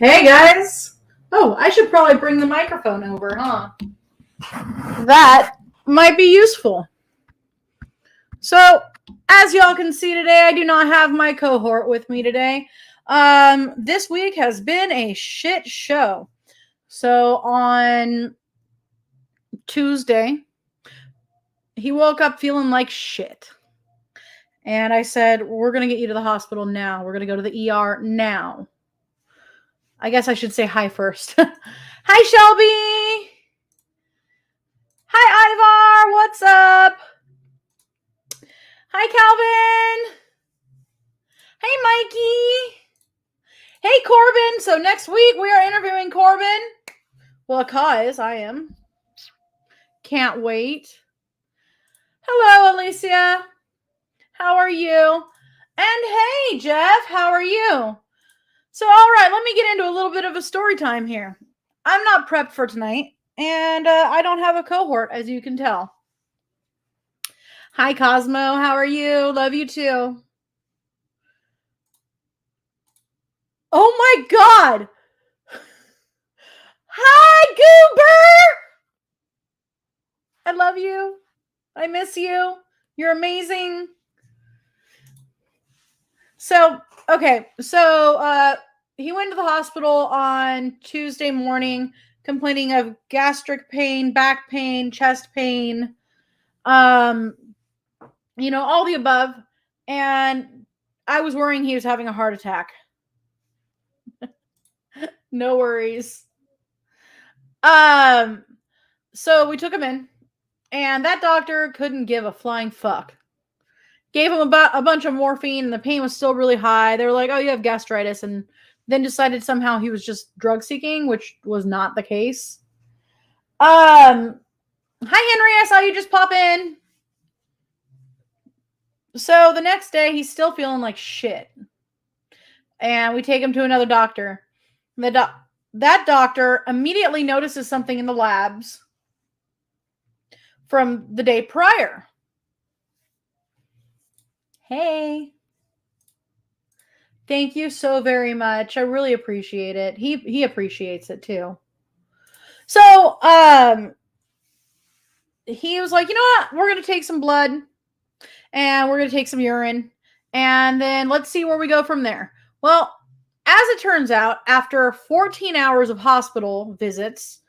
Hey guys! Oh, I should probably bring the microphone over, huh? That might be useful. So, as y'all can see today, I do not have my cohort with me today. This week has been a shit show. So, on Tuesday, he woke up feeling like shit. And I said, we're going to get you to the hospital now. We're going to go to the ER now. I guess I should say hi first. Hi, Shelby! Hi, Ivar! What's up? Hi, Calvin! Hey, Mikey! Hey, Corbin! So next week we are interviewing Corbin. Well, cause I am. Can't wait. Hello, Alicia. How are you? And hey, Jeff, how are you? So, all right, let me get into a little bit of a story time here. I'm not prepped for tonight, and I don't have a cohort, as you can tell. Hi, Cosmo. How are you? Love you too. Oh my God! Hi, Goober! I love you. I miss you. You're amazing. So, okay. So, he went to the hospital on Tuesday morning complaining of gastric pain, back pain, chest pain, all the above. And I was worrying he was having a heart attack. No worries. So we took him in, and that doctor couldn't give a flying fuck. Gave him about a bunch of morphine, and the pain was still really high. They were like, "Oh, you have gastritis," and then decided somehow he was just drug seeking, which was not the case. Hi Henry, I saw you just pop in. So the next day, he's still feeling like shit, and we take him to another doctor. That doctor immediately notices something in the labs from the day prior. Hey. Thank you so very much. I really appreciate it. He appreciates it too. So, he was like, you know what? We're gonna take some blood and we're gonna take some urine, and then let's see where we go from there. Well, as it turns out, after 14 hours of hospital visits,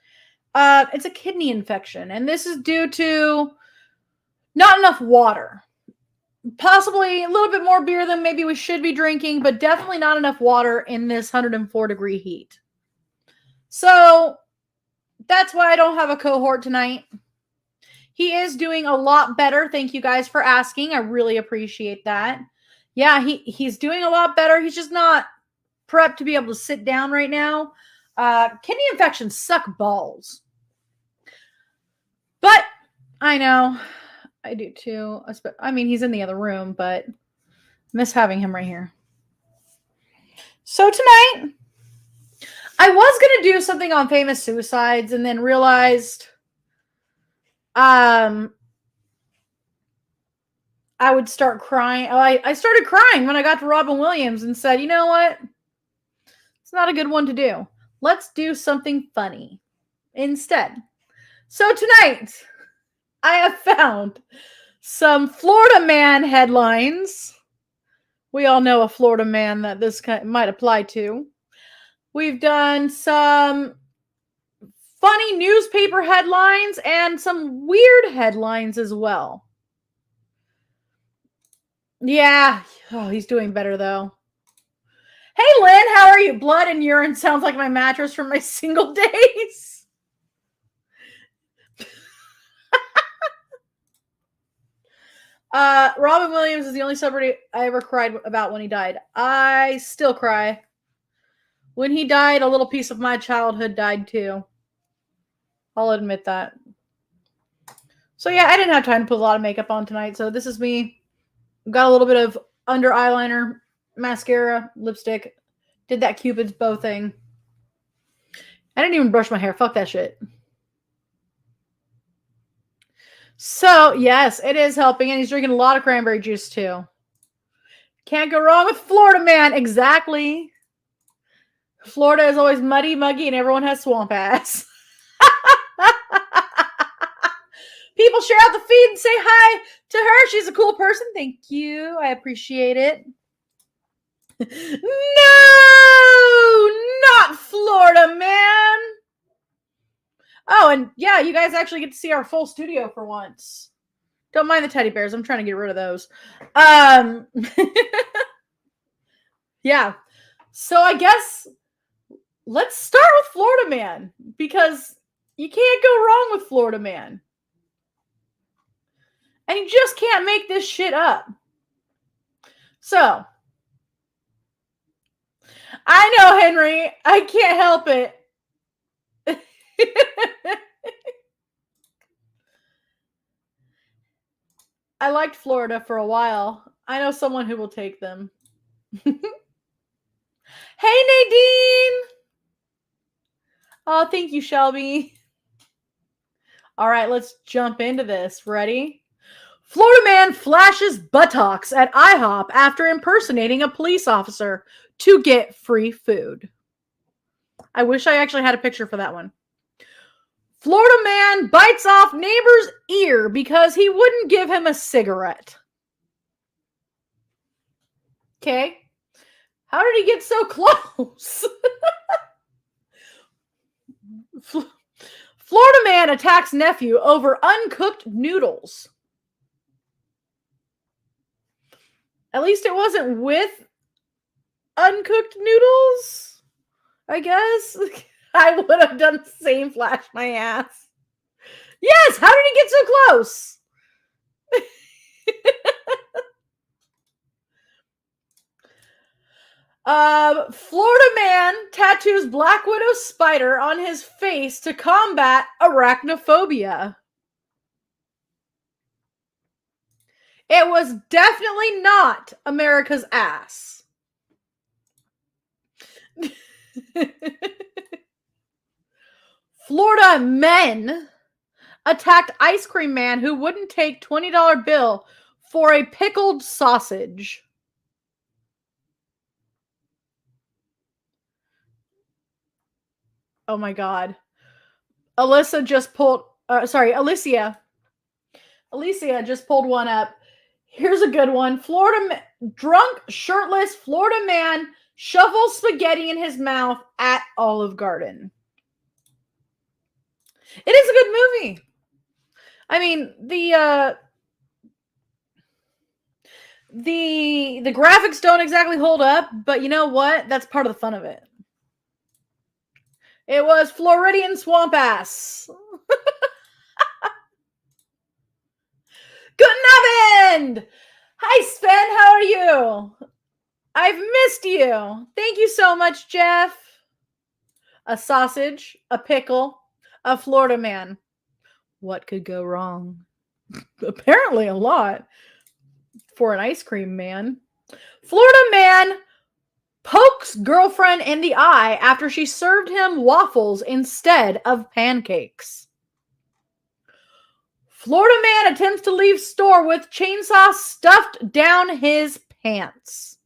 it's a kidney infection, and this is due to not enough water. Possibly a little bit more beer than maybe we should be drinking, but definitely not enough water in this 104-degree heat. So that's why I don't have a cohort tonight. He is doing a lot better. Thank you guys for asking. I really appreciate that. Yeah, he's doing a lot better. He's just not prepped to be able to sit down right now. Kidney infections suck balls. But I know. I do too. I mean, he's in the other room, but I miss having him right here. So tonight, I was going to do something on famous suicides and then realized I would start crying. I started crying when I got to Robin Williams and said, you know what? It's not a good one to do. Let's do something funny instead. So tonight, I have found some Florida man headlines. We all know a Florida man that this might apply to. We've done some funny newspaper headlines and some weird headlines as well. Yeah. Oh, he's doing better though. Hey, Lynn, how are you? Blood and urine sounds like my mattress from my single days. Robin Williams is the only celebrity I ever cried about when he died. I still cry. When he died, a little piece of my childhood died too. I'll admit that. So yeah, I didn't have time to put a lot of makeup on tonight, so this is me. Got a little bit of under eyeliner, mascara, lipstick. Did that Cupid's bow thing. I didn't even brush my hair. Fuck that shit. So, yes, it is helping, and he's drinking a lot of cranberry juice, too. Can't go wrong with Florida man. Exactly. Florida is always muddy, muggy, and everyone has swamp ass. People share out the feed and say hi to her. She's a cool person. Thank you. I appreciate it. No, not Florida, man. Oh, and yeah, you guys actually get to see our full studio for once. Don't mind the teddy bears. I'm trying to get rid of those. Yeah. So I guess let's start with Florida Man, because you can't go wrong with Florida Man. And you just can't make this shit up. So, I know, Henry. I can't help it. I liked Florida for a while. I know someone who will take them. Hey, Nadine! Oh, thank you, Shelby. All right, let's jump into this. Ready? Florida man flashes buttocks at IHOP after impersonating a police officer to get free food. I wish I actually had a picture for that one. Florida man bites off neighbor's ear because he wouldn't give him a cigarette. Okay. How did he get so close? Florida man attacks nephew over uncooked noodles. At least it wasn't with uncooked noodles, I guess. I would have done the same, flash my ass. Yes, how did he get so close? Florida man tattoos Black Widow spider on his face to combat arachnophobia. It was definitely not America's ass. Florida men attacked ice cream man who wouldn't take $20 bill for a pickled sausage. Oh my God. Alicia just pulled one up. Here's a good one. Drunk, shirtless Florida man shovels spaghetti in his mouth at Olive Garden. It is a good movie. I mean, the graphics don't exactly hold up, but you know what? That's part of the fun of it. It was Floridian swamp ass. Guten Abend! Hi, Sven. How are you? I've missed you. Thank you so much, Jeff. A sausage, a pickle, a Florida man. What could go wrong? Apparently a lot for an ice cream man. Florida man pokes girlfriend in the eye after she served him waffles instead of pancakes. Florida man attempts to leave store with chainsaw stuffed down his pants.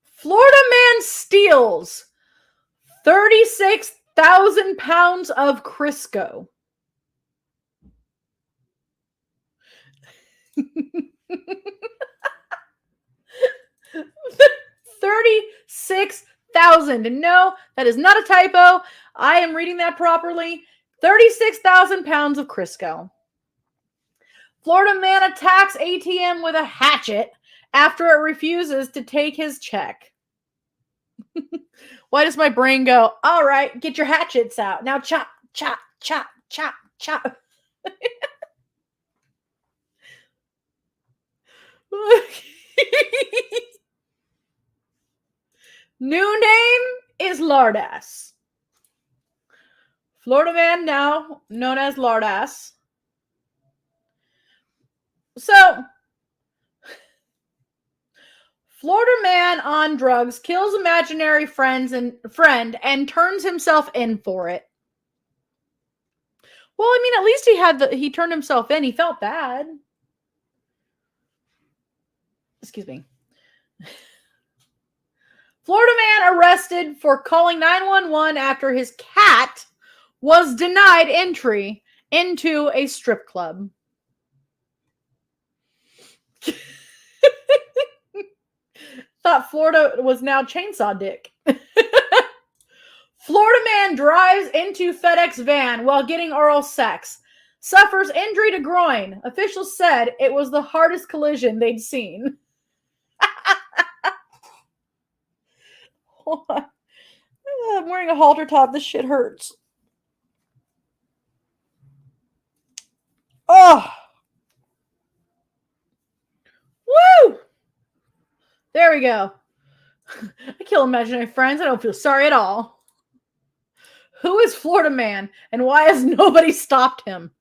Florida man steals 36,000 pounds of Crisco. $36,000. No, that is not a typo. I am reading that properly. 36,000 pounds of Crisco. Florida man attacks ATM with a hatchet after it refuses to take his check. Why does my brain go, all right, get your hatchets out. Now chop, chop, chop, chop, chop. New name is Lardass. Florida man now known as Lardass. So, Florida man on drugs kills imaginary friend and turns himself in for it. Well, I mean, at least he turned himself in. He felt bad. Excuse me. Florida man arrested for calling 911 after his cat was denied entry into a strip club. Thought Florida was now Chainsaw Dick. Florida man drives into FedEx van while getting oral sex. Suffers injury to groin. Officials said it was the hardest collision they'd seen. Hold on. I'm wearing a halter top. This shit hurts. Oh. Woo! There we go. I kill imaginary friends. I don't feel sorry at all. Who is Florida man and why has nobody stopped him?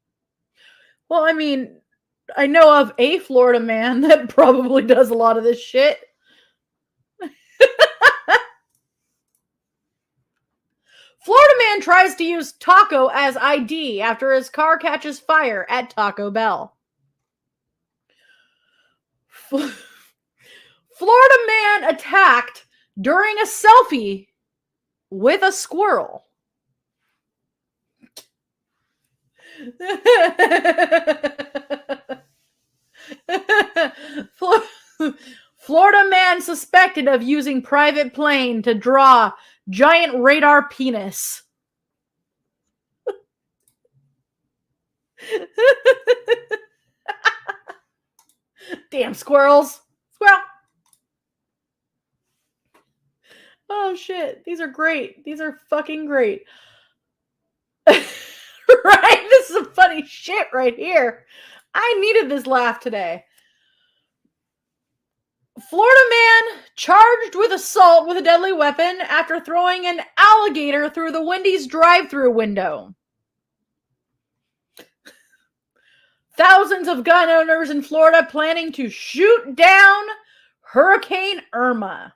Well, I mean, I know of a Florida man that probably does a lot of this shit. Florida man tries to use taco as ID after his car catches fire at Taco Bell. Florida man attacked during a selfie with a squirrel. Florida man suspected of using private plane to draw giant radar penis. Damn squirrels. Squirrel. Oh shit. These are great. These are fucking great. Right? This is some funny shit right here. I needed this laugh today. Florida man charged with assault with a deadly weapon after throwing an alligator through the Wendy's drive-thru window. Thousands of gun owners in Florida planning to shoot down Hurricane Irma.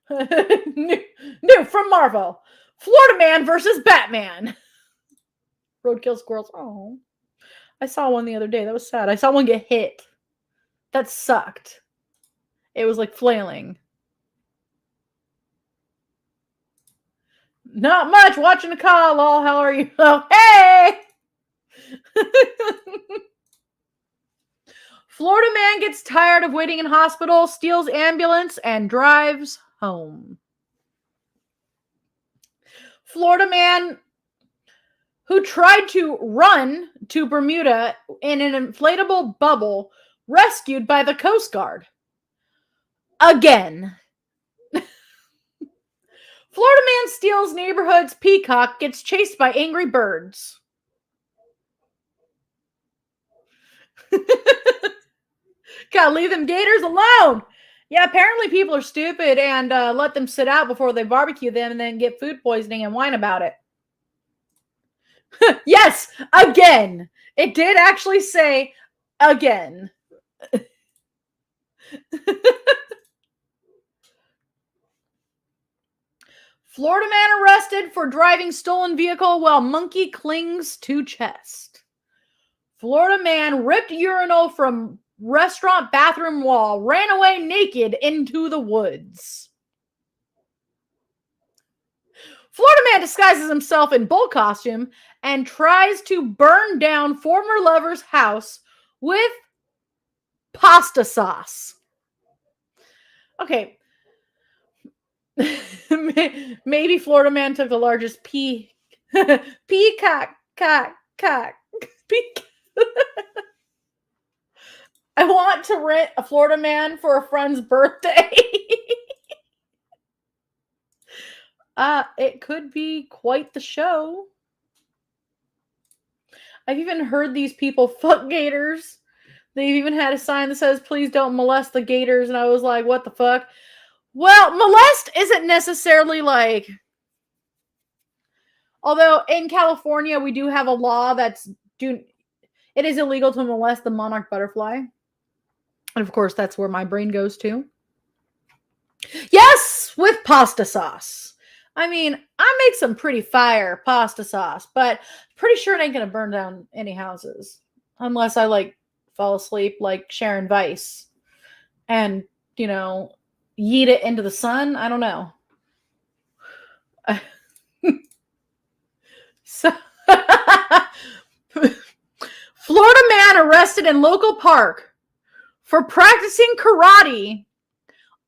New from Marvel. Florida man versus Batman. Roadkill squirrels. Oh, I saw one the other day. That was sad. I saw one get hit. That sucked. It was like flailing. Not much. Watching the call. Lol. How are you? Oh, hey! Florida man gets tired of waiting in hospital, steals ambulance, and drives home. Florida man who tried to run to Bermuda in an inflatable bubble rescued by the Coast Guard. Again. Florida man steals neighborhood's peacock, gets chased by angry birds. Gotta leave them gators alone. Yeah, apparently people are stupid and let them sit out before they barbecue them and then get food poisoning and whine about it. Yes, again. It did actually say again. Florida man arrested for driving stolen vehicle while monkey clings to chest. Florida man ripped urinal from restaurant bathroom wall, ran away naked into the woods. Florida man disguises himself in bull costume and tries to burn down former lover's house with pasta sauce. Okay. Maybe Florida man took the largest peacock. I want to rent a Florida man for a friend's birthday. It could be quite the show. I've even heard these people fuck gators. They've even had a sign that says, please don't molest the gators. And I was like, what the fuck? Well, molest isn't necessarily like... Although in California, we do have a law that's... It is illegal to molest the monarch butterfly. And of course, that's where my brain goes to. Yes, with pasta sauce. I mean, I make some pretty fire pasta sauce, but pretty sure it ain't going to burn down any houses. Unless I, like, fall asleep like Sharon Weiss. And yeet it into the sun. I don't know. So, Florida man arrested in local park for practicing karate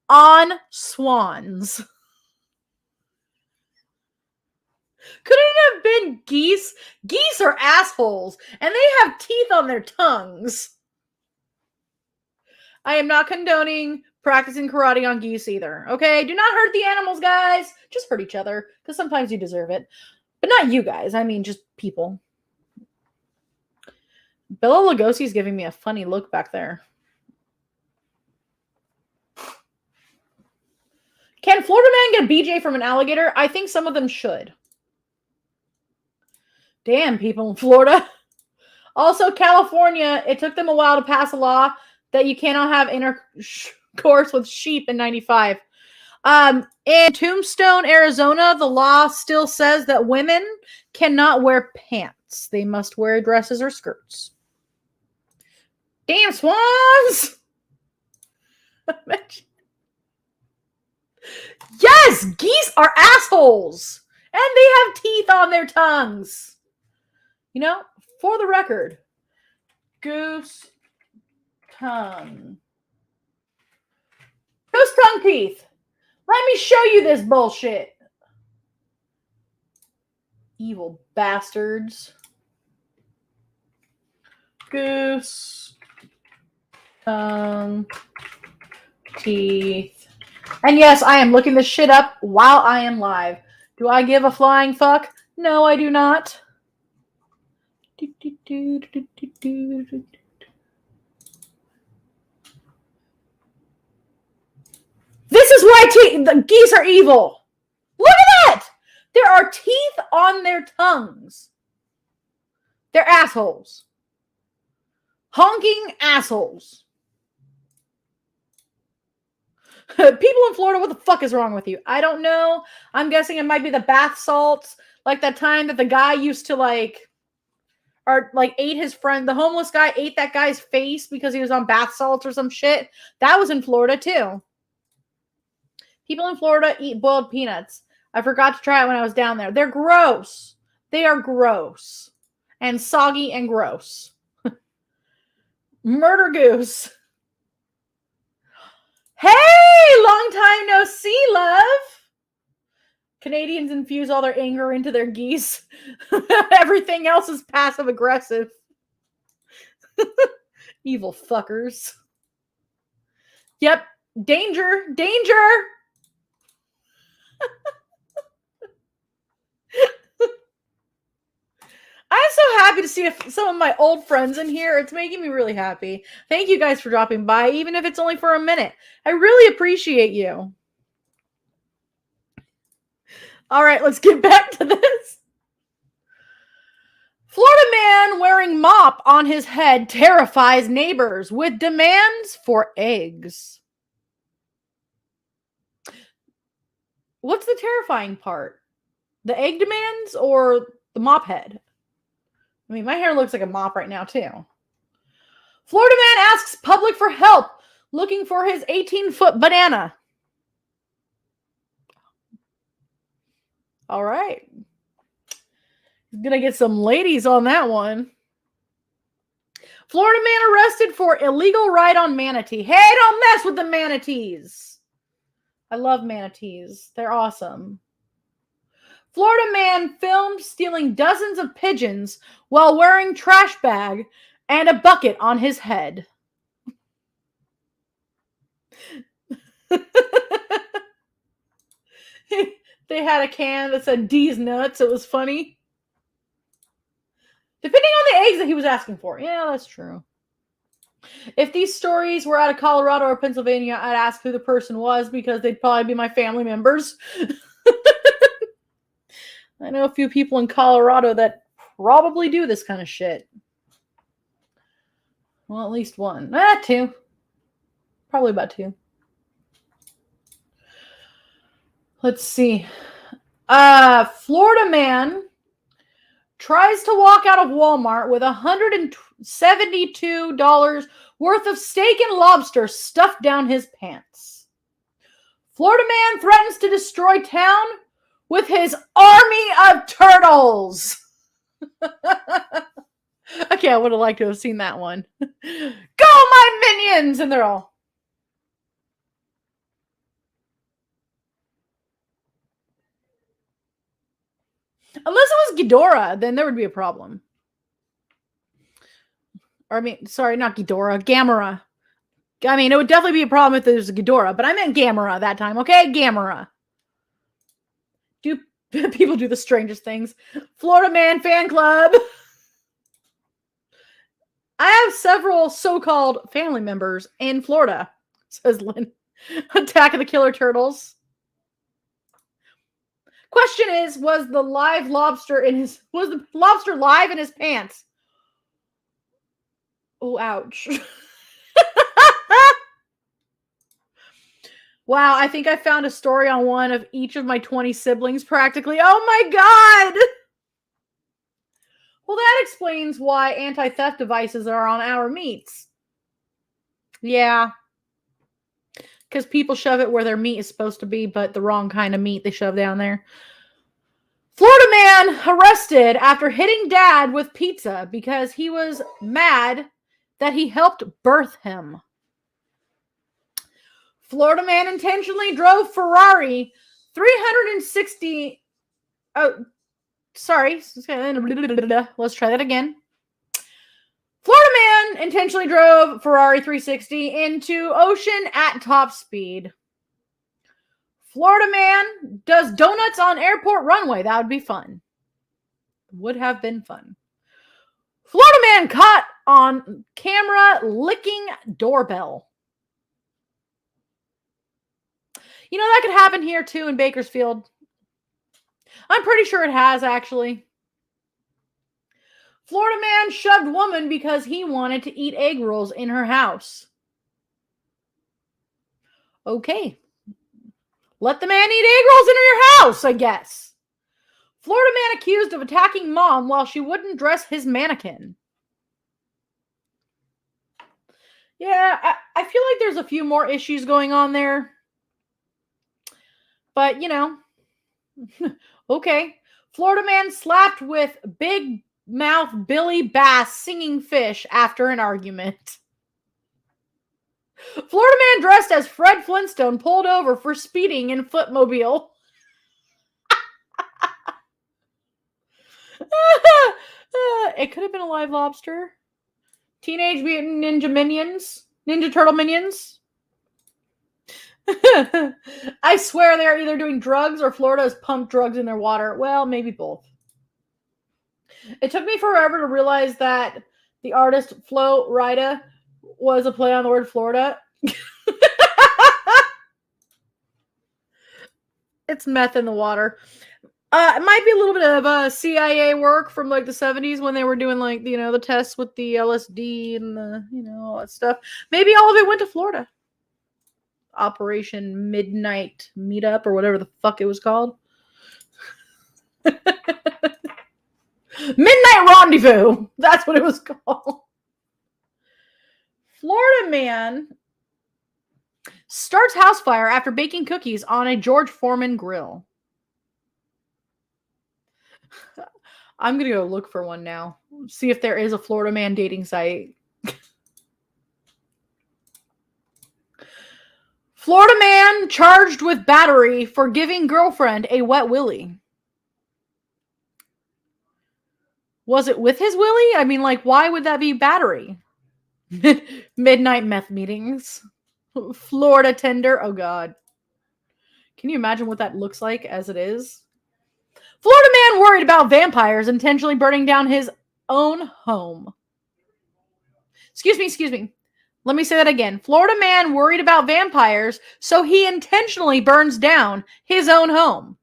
on swans. Could it have been geese? Geese are assholes, and they have teeth on their tongues. I am not condoning practicing karate on geese either. Okay? Do not hurt the animals, guys. Just hurt each other, because sometimes you deserve it. But not you guys. I mean, just people. Bella Lugosi's giving me a funny look back there. Can Florida man get a BJ from an alligator? I think some of them should. Damn, people in Florida. Also, California, it took them a while to pass a law that you cannot have intercourse with sheep in 95. In Tombstone, Arizona, the law still says that women cannot wear pants. They must wear dresses or skirts. Damn swans! Yes, geese are assholes! And they have teeth on their tongues. For the record, goose tongue. Goose tongue teeth. Let me show you this bullshit. Evil bastards. Goose tongue teeth. And yes, I am looking this shit up while I am live. Do I give a flying fuck? No, I do not. This is why the geese are evil. Look at that! There are teeth on their tongues. They're assholes. Honking assholes. People in Florida, what the fuck is wrong with you? I don't know. I'm guessing it might be the bath salts. Like that time that the guy used to ate his friend. The homeless guy ate that guy's face because he was on bath salts or some shit. That was in Florida too. People in Florida eat boiled peanuts. I forgot to try it when I was down there. They're gross. They are gross. And soggy and gross. Murder goose. Hey, long time no see, love. Canadians infuse all their anger into their geese. Everything else is passive aggressive. Evil fuckers. Yep. Danger. Danger. I'm so happy to see some of my old friends in here. It's making me really happy. Thank you guys for dropping by, even if it's only for a minute. I really appreciate you. All right, let's get back to this. Florida man wearing mop on his head terrifies neighbors with demands for eggs. What's the terrifying part? The egg demands or the mop head? I mean, my hair looks like a mop right now, too. Florida man asks public for help looking for his 18-foot banana. All right. He's going to get some ladies on that one. Florida man arrested for illegal ride on manatee. Hey, don't mess with the manatees. I love manatees. They're awesome. Florida man filmed stealing dozens of pigeons while wearing trash bag and a bucket on his head. They had a can that said D's nuts. It was funny. Depending on the eggs that he was asking for. Yeah, that's true. If these stories were out of Colorado or Pennsylvania, I'd ask who the person was because they'd probably be my family members. I know a few people in Colorado that probably do this kind of shit. Well, at least one. Two. Probably about two. Let's see. Florida man tries to walk out of Walmart with $72 worth of steak and lobster stuffed down his pants. Florida man threatens to destroy town with his army of turtles. Okay, I would have liked to have seen that one. Go, my minions! And they're all... Unless it was Ghidorah, then there would be a problem. Or, I mean, sorry, not Ghidorah, Gamera. I mean, it would definitely be a problem if there was a Ghidorah, but I meant Gamera that time, okay? Gamera. Do people do the strangest things? Florida Man Fan Club. I have several so-called family members in Florida, says Lynn. Attack of the Killer Turtles. Question is, was the lobster live in his pants? Oh, ouch. Wow, I think I found a story on one of each of my 20 siblings practically. Oh my god! Well, that explains why anti-theft devices are on our meats. Yeah. Because people shove it where their meat is supposed to be, but the wrong kind of meat they shove down there. Florida man arrested after hitting dad with pizza because he was mad that he helped birth him. Florida man intentionally drove Ferrari 360... Oh, sorry. Let's try that again. Florida man intentionally drove Ferrari 360 into ocean at top speed. Florida man does donuts on airport runway. That would be fun. Would have been fun. Florida man caught on camera licking doorbell. You know, that could happen here too in Bakersfield. I'm pretty sure it has, actually. Florida man shoved woman because he wanted to eat egg rolls in her house. Okay. Let the man eat egg rolls in your house, I guess. Florida man accused of attacking mom while she wouldn't dress his mannequin. Yeah, I feel like there's a few more issues going on there. But, you know, okay. Florida man slapped with big mouth Billy Bass singing fish after an argument. Florida man dressed as Fred Flintstone pulled over for speeding in footmobile. It could have been a live lobster. Teenage Mutant Ninja Turtle minions. I swear they're either doing drugs or Florida has pumped drugs in their water. Well, maybe both. It took me forever to realize that the artist Flo Rida was a play on the word Florida. It's meth in the water. It might be a little bit of CIA work from like the 70s when they were doing like, you know, the tests with the LSD and the, you know, all that stuff. Maybe all of it went to Florida. Operation Midnight Meetup or whatever the fuck it was called. Midnight Rendezvous. That's what it was called. Florida man starts house fire after baking cookies on a George Foreman grill. I'm going to go look for one now. See if there is a Florida man dating site. Florida man charged with battery for giving girlfriend a wet willy. Was it with his willy? I mean, like, why would that be battery? Midnight meth meetings. Florida tender. Oh, God. Can you imagine what that looks like as it is? Florida man worried about vampires intentionally burning down his own home. Excuse me. Let me say that again. Florida man worried about vampires, so he intentionally burns down his own home.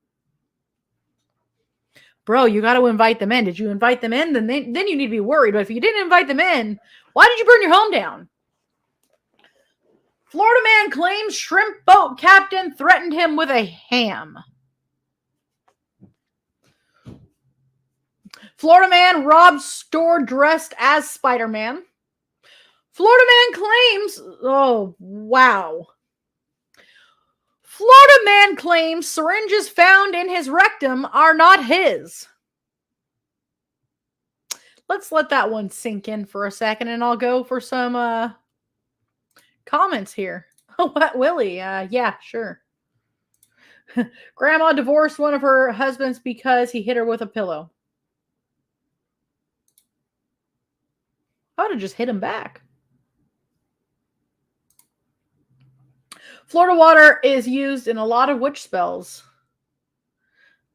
Bro, you got to invite them in. Did you invite them in? Then you need to be worried. But if you didn't invite them in, why did you burn your home down? Florida man claims shrimp boat captain threatened him with a ham. Florida man robs store dressed as Spider-Man. Florida man claims, oh, wow. Florida man claims syringes found in his rectum are not his. Let's let that one sink in for a second, and I'll go for some comments here. Oh, what, Willie? Yeah, sure. Grandma divorced one of her husbands because he hit her with a pillow. I would have just hit him back. Florida water is used in a lot of witch spells.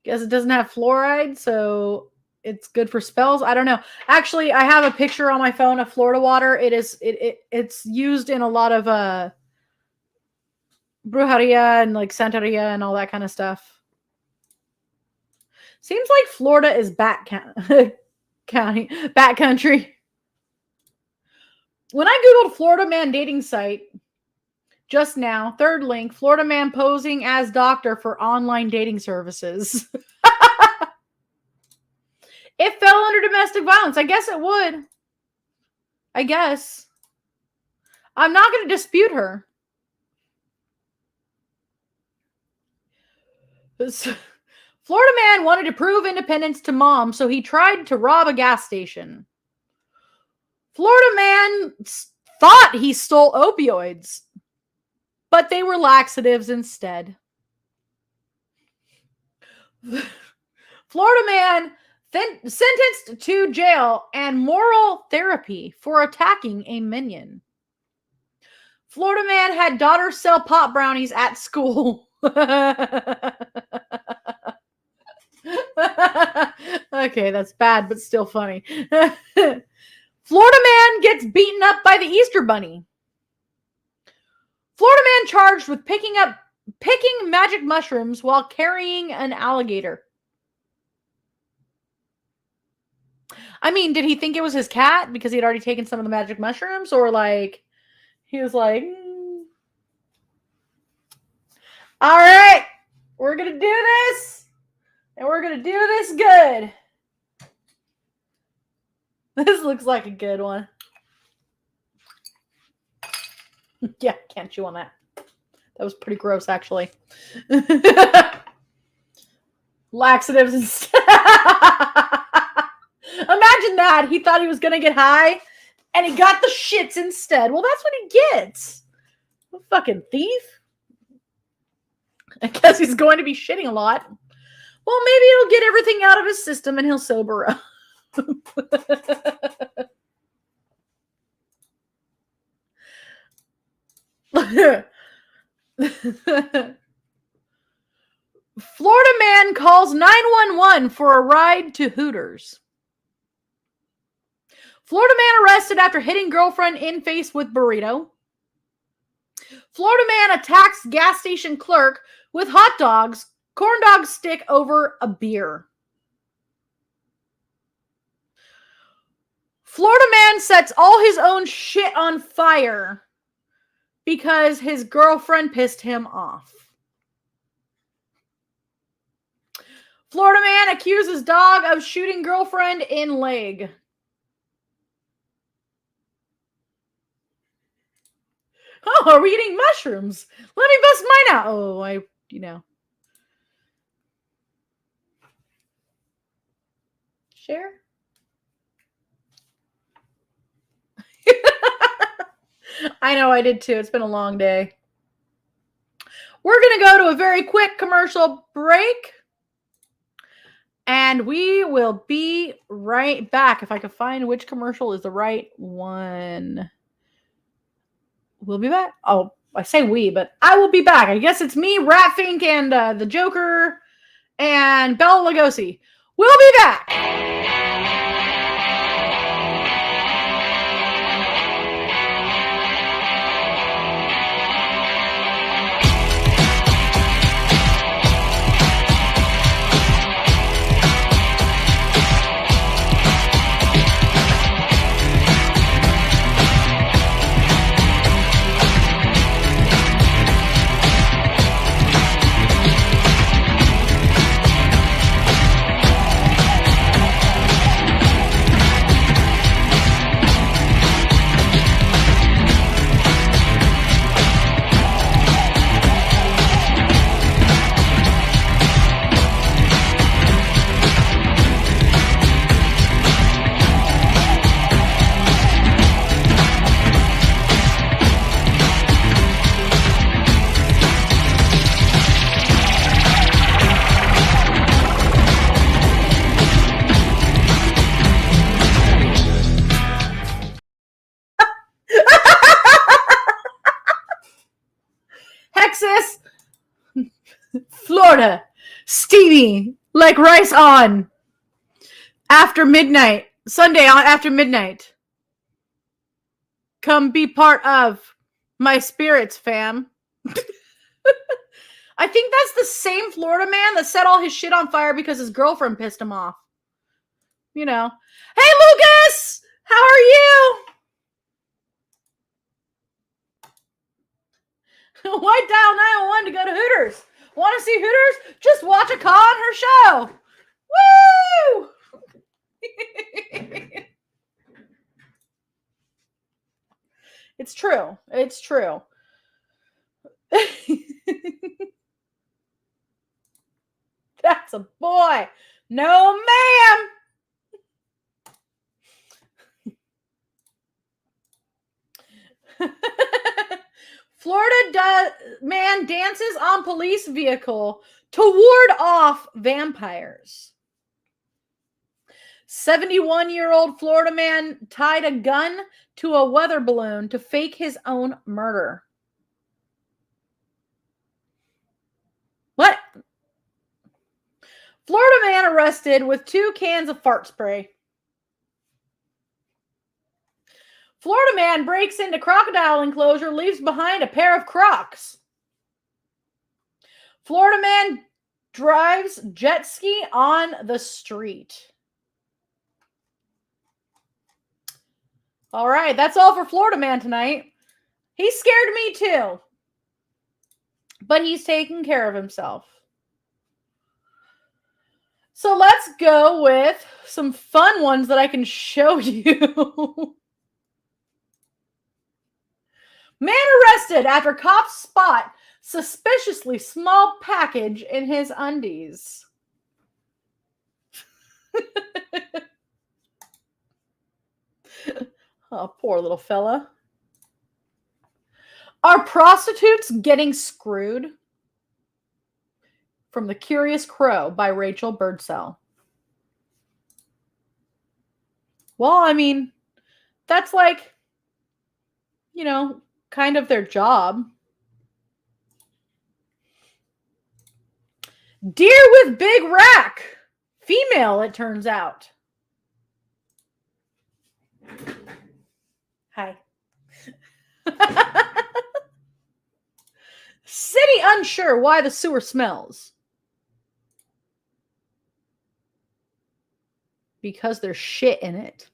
Guess it doesn't have fluoride, so it's good for spells. I don't know. Actually, I have a picture on my phone of Florida water. It's used in a lot of brujeria and like santeria and all that kind of stuff. Seems like Florida is bat country. When I googled Florida man dating site just now, third link, Florida man posing as doctor for online dating services. It fell under domestic violence. I guess it would. I guess. I'm not going to dispute her. Florida man wanted to prove independence to mom, so he tried to rob a gas station. Florida man thought he stole opioids, but they were laxatives instead. Florida man sentenced to jail and moral therapy for attacking a minion. Florida man had daughter sell pot brownies at school. Okay, that's bad, but still funny. Florida man gets beaten up by the Easter Bunny. Florida man charged with picking magic mushrooms while carrying an alligator. I mean, did he think it was his cat because he had already taken some of the magic mushrooms? Or like, he was like, all right, we're going to do this. And we're going to do this good. This looks like a good one. Yeah, can't chew on that. That was pretty gross, actually. Laxatives instead. Imagine that. He thought he was going to get high, and he got the shits instead. Well, that's what he gets. A fucking thief. I guess he's going to be shitting a lot. Well, maybe it'll get everything out of his system, and he'll sober up. Florida man calls 911 for a ride to Hooters. Florida man arrested after hitting girlfriend in face with burrito. Florida man attacks gas station clerk with hot dogs, corn dog stick over a beer. Florida man sets all his own shit on fire because his girlfriend pissed him off. Florida man accuses dog of shooting girlfriend in leg. Oh, are we eating mushrooms? Let me bust mine out. Oh, Share? I know, I did too. It's been a long day. We're going to go to a very quick commercial break. And we will be right back. If I can find which commercial is the right one. We'll be back. Oh, I say we, but I will be back. I guess it's me, Ratfink, and the Joker, and Bella Lugosi. We'll be back. Florida, steamy like rice on after midnight, Sunday on after midnight. Come be part of my spirits, fam. I think that's the same Florida man that set all his shit on fire because his girlfriend pissed him off. You know. Hey, Lucas! How are you? Why dial 911 to go to Hooters? Want to see Hooters? Just watch Akka on her show. Woo! It's true. It's true. That's a boy. No, ma'am. Florida man dances on police vehicle to ward off vampires. 71-year-old Florida man tied a gun to a weather balloon to fake his own murder. What? Florida man arrested with 2 cans of fart spray. Florida man breaks into crocodile enclosure, leaves behind a pair of Crocs. Florida man drives jet ski on the street. All right, that's all for Florida man tonight. He scared me too. But he's taking care of himself. So let's go with some fun ones that I can show you. Man arrested after cops spot suspiciously small package in his undies. Oh, poor little fella. Are prostitutes getting screwed? From The Curious Crow by Rachel Birdsell. Well, I mean, that's like, you know, kind of their job. Deer with big rack. Female, it turns out. Hi. City unsure why the sewer smells. Because there's shit in it.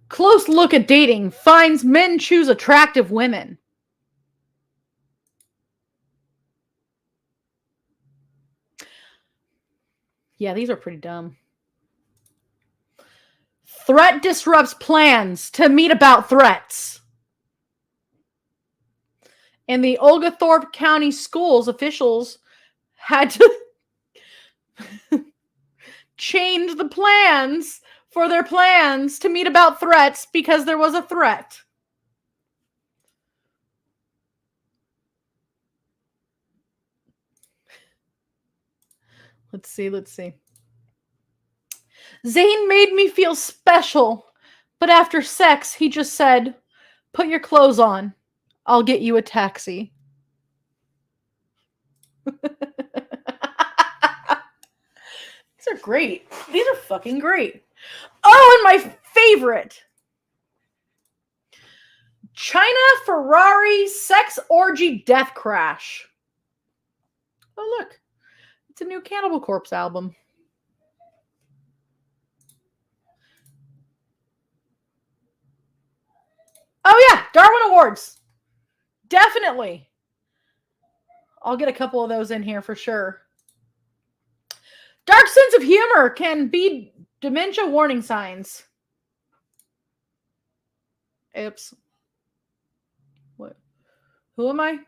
Close look at dating finds men choose attractive women. Yeah, these are pretty dumb. Threat disrupts plans to meet about threats. In the Oglethorpe County Schools, officials had to change the plans for their plans to meet about threats because there was a threat. Let's see. Zane made me feel special, but after sex, he just said, "Put your clothes on. I'll get you a taxi." These are great. These are fucking great. Oh, and my favorite. China Ferrari sex orgy death crash. Oh, look. It's a new Cannibal Corpse album. Oh, yeah. Darwin Awards. Definitely. I'll get a couple of those in here for sure. Dark sense of humor can be dementia warning signs. Oops. What? Who am I?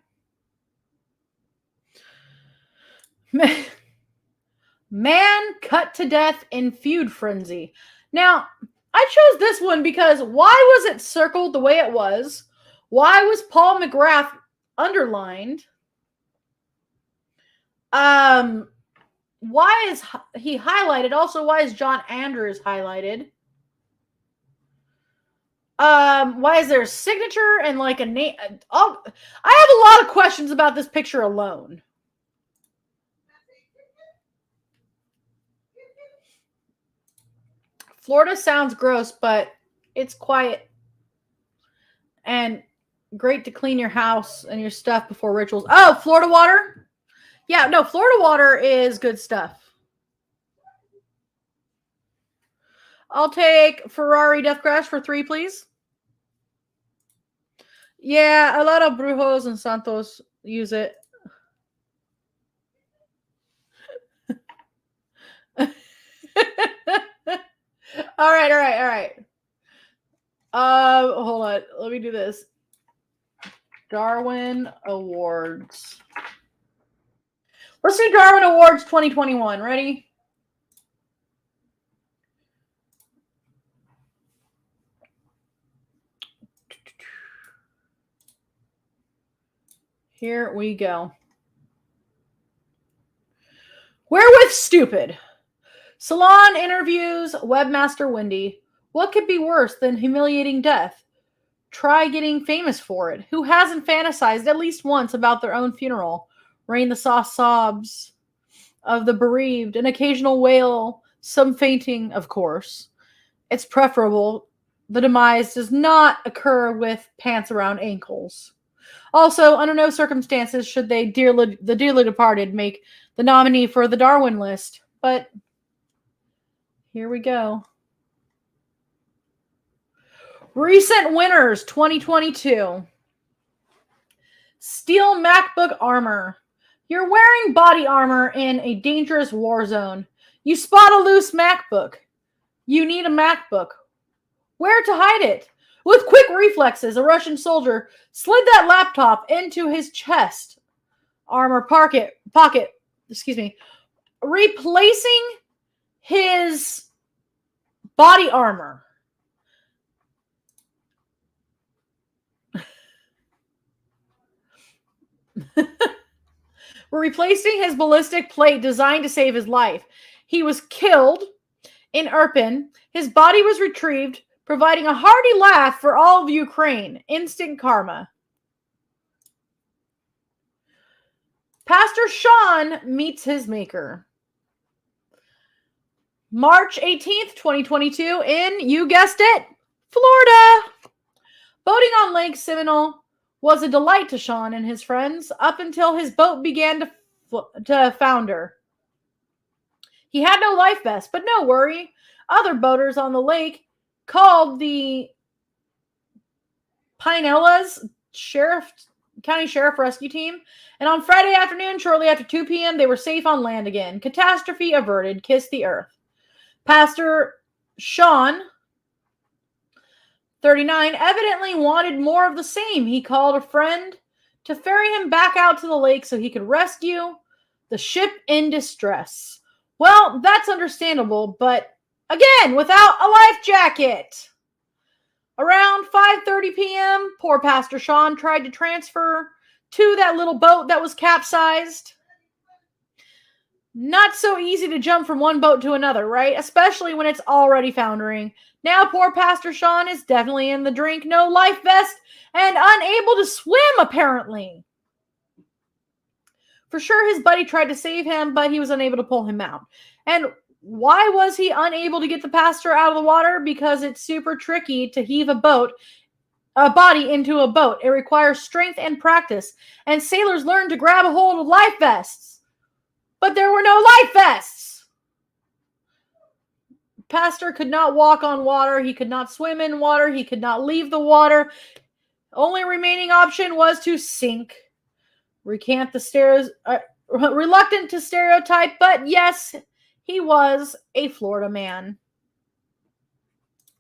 Man cut to death in feud frenzy. Now, I chose this one because why was it circled the way it was? Why was Paul McGrath underlined? Why is he highlighted? Also, why is John Andrews highlighted? Why is there a signature and like a name? I have a lot of questions about this picture alone. Florida sounds gross, but it's quiet and great to clean your house and your stuff before rituals. Oh, Florida water? Yeah, no, Florida water is good stuff. I'll take Ferrari Death Crash for 3, please. Yeah, a lot of Brujos and Santos use it. all right. Hold on. Let me do this. Darwin Awards. Let's do Darwin Awards 2021. Ready? Here we go. Wherewith stupid. Salon interviews webmaster Wendy. What could be worse than humiliating death? Try getting famous for it. Who hasn't fantasized at least once about their own funeral? Rain the soft sobs of the bereaved, an occasional wail, some fainting, of course. It's preferable the demise does not occur with pants around ankles. Also, under no circumstances should the dearly departed make the nominee for the Darwin list. But here we go. Recent winners 2022. Steel MacBook armor. You're wearing body armor in a dangerous war zone. You spot a loose MacBook. You need a MacBook. Where to hide it? With quick reflexes, a Russian soldier slid that laptop into his chest armor pocket, replacing his body armor. We're replacing his ballistic plate designed to save his life. He was killed in Irpin. His body was retrieved, providing a hearty laugh for all of Ukraine. Instant karma. Pastor Sean meets his maker. March 18th, 2022 in, you guessed it, Florida. Boating on Lake Seminole was a delight to Sean and his friends up until his boat began to founder. He had no life vest, but no worry. Other boaters on the lake called the Pinellas County Sheriff Rescue Team, and on Friday afternoon, shortly after 2 p.m., they were safe on land again. Catastrophe averted. Kiss the earth. Pastor Sean, 39, evidently wanted more of the same. He called a friend to ferry him back out to the lake so he could rescue the ship in distress. Well, that's understandable, but again, without a life jacket. Around 5:30 p.m., poor Pastor Sean tried to transfer to that little boat that was capsized. Not so easy to jump from one boat to another, right? Especially when it's already foundering. Now poor Pastor Sean is definitely in the drink, no life vest, and unable to swim, apparently. For sure, his buddy tried to save him, but he was unable to pull him out. And why was he unable to get the pastor out of the water? Because it's super tricky to heave a body into a boat. It requires strength and practice, and sailors learn to grab a hold of life vests. But there were no life vests. Pastor could not walk on water. He could not swim in water. He could not leave the water. Only remaining option was to sink. Reluctant to stereotype, but yes, he was a Florida man.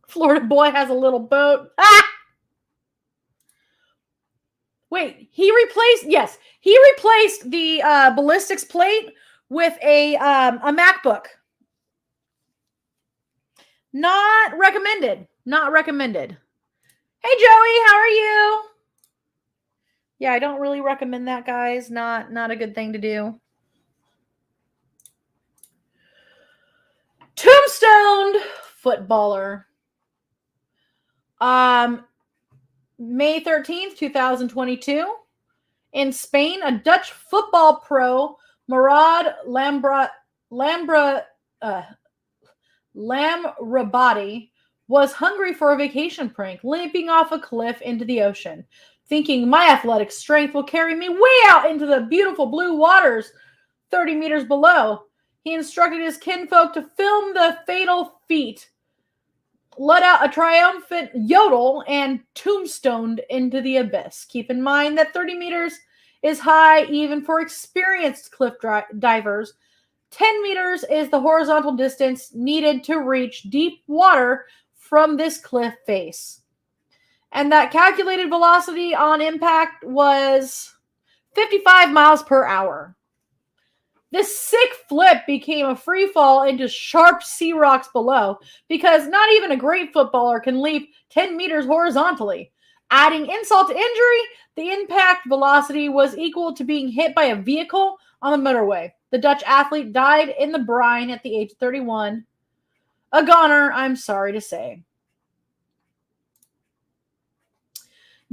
Florida boy has a little boat. Ah! Wait, he replaced the ballistics plate with a MacBook. Not recommended. Not recommended. Hey, Joey, how are you? Yeah, I don't really recommend that, guys. Not a good thing to do. Tombstoned footballer. Um, May 13th, 2022. In Spain, a Dutch football pro, Murad Lambra, uh, Lamrabadi, was hungry for a vacation prank, leaping off a cliff into the ocean. Thinking my athletic strength will carry me way out into the beautiful blue waters 30 meters below, he instructed his kinfolk to film the fatal feat, let out a triumphant yodel, and tombstoned into the abyss. Keep in mind that 30 meters is high even for experienced cliff divers. 10 meters is the horizontal distance needed to reach deep water from this cliff face. And that calculated velocity on impact was 55 miles per hour. This sick flip became a free fall into sharp sea rocks below because not even a great footballer can leap 10 meters horizontally. Adding insult to injury, the impact velocity was equal to being hit by a vehicle on the motorway. The Dutch athlete died in the brine at the age of 31. A goner, I'm sorry to say.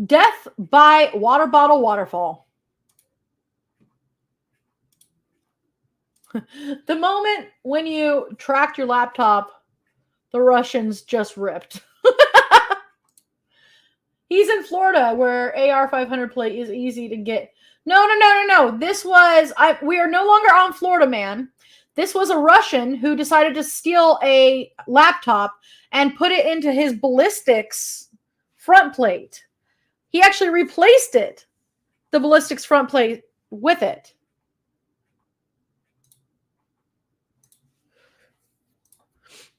Death by water bottle waterfall. The moment when you tracked your laptop, the Russians just ripped. He's in Florida where AR-500 plate is easy to get. No. We are no longer on Florida, man. This was a Russian who decided to steal a laptop and put it into his ballistics front plate. He actually replaced it, the ballistics front plate, with it.